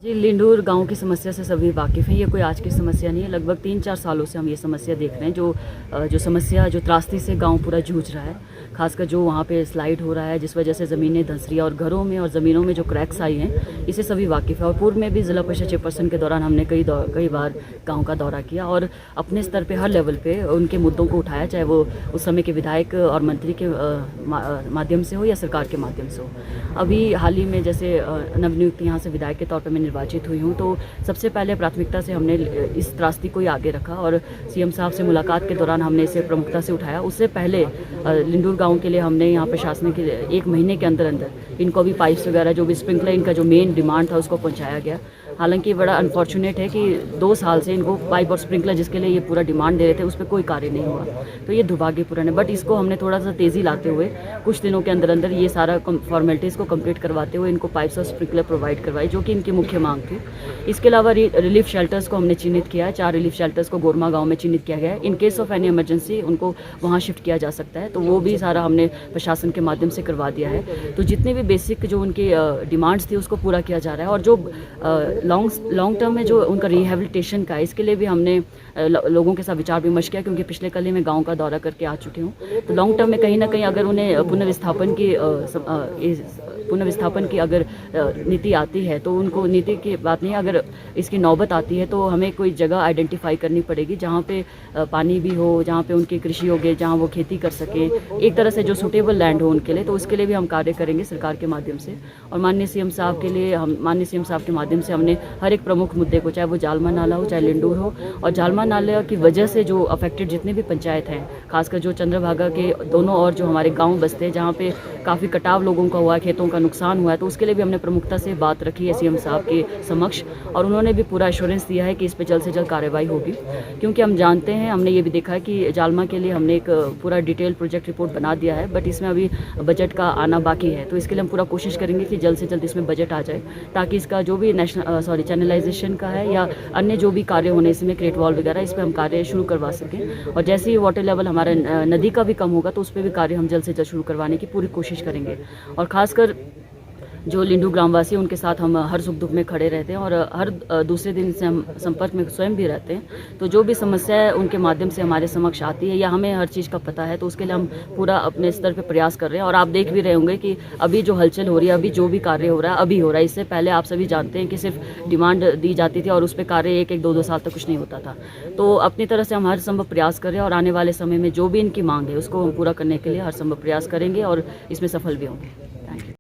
जी, लिंडूर गांव की समस्या से सभी वाकिफ़ हैं। ये कोई आज की समस्या नहीं है। लगभग 3-4 सालों से हम ये समस्या देख रहे हैं। जो समस्या जो त्रासदी से गांव पूरा जूझ रहा है, खासकर जो वहाँ पे स्लाइड हो रहा है, जिस वजह से ज़मीनें धंस रही है और घरों में और ज़मीनों में जो क्रैक्स आई हैं, इसे सभी वाकिफ़ है। और पूर्व में भी ज़िला परिषद चेयरपर्सन के दौरान हमने कई बार गाँव का दौरा किया और अपने स्तर पर हर लेवल पर उनके मुद्दों को उठाया, चाहे वो उस समय के विधायक और मंत्री के माध्यम से हो या सरकार के माध्यम से हो। अभी हाल ही में जैसे नवनियुक्त यहाँ से विधायक के तौर पर मैं निर्वाचित हुई हूँ, तो सबसे पहले प्राथमिकता से हमने इस त्रासदी को ही आगे रखा और सीएम साहब से मुलाकात के दौरान हमने इसे प्रमुखता से उठाया। उससे पहले लिंडूर गांव के लिए हमने यहाँ प्रशासन के 1 महीने के अंदर इनको भी पाइप्स वगैरह जो भी स्प्रिंकलर इनका जो मेन डिमांड था उसको पहुँचाया गया। हालांकि बड़ा अनफॉर्चुनेट है कि 2 साल से इनको पाइप और स्प्रिंकलर जिसके लिए ये पूरा डिमांड दे रहे थे उस पर कोई कार्य नहीं हुआ, तो ये दुर्भाग्यपूर्ण है। बट इसको हमने थोड़ा सा तेज़ी लाते हुए कुछ दिनों के अंदर ये सारा फॉर्मेलिटीज़ को कंप्लीट करवाते हुए इनको पाइप्स और स्प्रिंकलर प्रोवाइड करवाए, जो कि इनकी मुख्य मांग थी। इसके अलावा रिलीफ शेल्टर्स को हमने चिन्हित किया है। 4 रिलीफ शेल्टर्स को गोरमा गाँव में चिन्हित किया गया है। In case of any emergency उनको वहाँ शिफ्ट किया जा सकता है, तो वो भी सारा हमने प्रशासन के माध्यम से करवा दिया है। तो जितने भी बेसिक जो उनकी डिमांड्स थी उसको पूरा किया जा रहा है। और जो लॉन्ग टर्म में जो उनका रिहेबिलिटेशन का है, इसके लिए भी हमने लोगों के साथ विचार विमर्श किया, क्योंकि पिछले कल ही मैं गांव का दौरा करके आ चुकी हूँ। तो लॉन्ग टर्म में कहीं ना कहीं अगर उन्हें पुनर्विस्थापन की अगर नीति आती है, तो उनको नीति की बात नहीं, अगर इसकी नौबत आती है तो हमें कोई जगह आइडेंटिफाई करनी पड़ेगी जहाँ पे पानी भी हो, जहाँ पे उनकी कृषि होगी, जहाँ वो खेती कर सकें, एक तरह से जो सूटेबल लैंड हो उनके लिए। तो उसके लिए भी हम कार्य करेंगे सरकार के माध्यम से। और माननीय सीएम साहब के माध्यम से हमने हर एक प्रमुख मुद्दे को, चाहे वो जालमा नाला हो, चाहे लिंडूर हो, और जालमा नाला की वजह से जो अफेक्टेड जितने भी पंचायत हैं, खासकर जो चंद्रभागा के दोनों और जो हमारे गाँव बसते हैं, जहाँ पे काफ़ी कटाव लोगों का हुआ है, खेतों का नुकसान हुआ है, तो उसके लिए भी हमने प्रमुखता से बात रखी है सीएम साहब के समक्ष। और उन्होंने भी पूरा एश्योरेंस दिया है कि इस पर जल्द से जल्द कार्रवाई होगी, क्योंकि हम जानते हैं, हमने ये भी देखा है कि जालमा के लिए हमने एक पूरा डिटेल प्रोजेक्ट रिपोर्ट बना दिया है, बट इसमें अभी बजट का आना बाकी है। तो इसके लिए हम पूरा कोशिश करेंगे कि जल्द से जल्द इसमें बजट आ जाए, ताकि इसका जो भी चैनलाइजेशन का है या अन्य जो भी कार्य होने इसमें क्रेट वॉल वगैरह, इस पर हम कार्य शुरू करवा सकें। और जैसे ही वाटर लेवल हमारा नदी का भी कम होगा, तो उस पर भी कार्य हम जल्द से जल्द शुरू करवाने की पूरी कोशिश करेंगे। और ख़ासकर जो लिंडू ग्रामवासी हैं, उनके साथ हम हर सुख दुख में खड़े रहते हैं और हर दूसरे दिन से हम संपर्क में स्वयं भी रहते हैं। तो जो भी समस्या है उनके माध्यम से हमारे समक्ष आती है या हमें हर चीज़ का पता है, तो उसके लिए हम पूरा अपने स्तर पे प्रयास कर रहे हैं। और आप देख भी रहे होंगे कि अभी जो हलचल हो रही है, अभी जो भी कार्य हो रहा है, अभी हो रहा है। इससे पहले आप सभी जानते हैं कि सिर्फ डिमांड दी जाती थी और उस पर कार्य 1-2 साल तक कुछ नहीं होता था। तो अपनी तरह से हम हर संभव प्रयास कर रहे हैं और आने वाले समय में जो भी इनकी मांग है उसको हम पूरा करने के लिए हर संभव प्रयास करेंगे और इसमें सफल भी होंगे।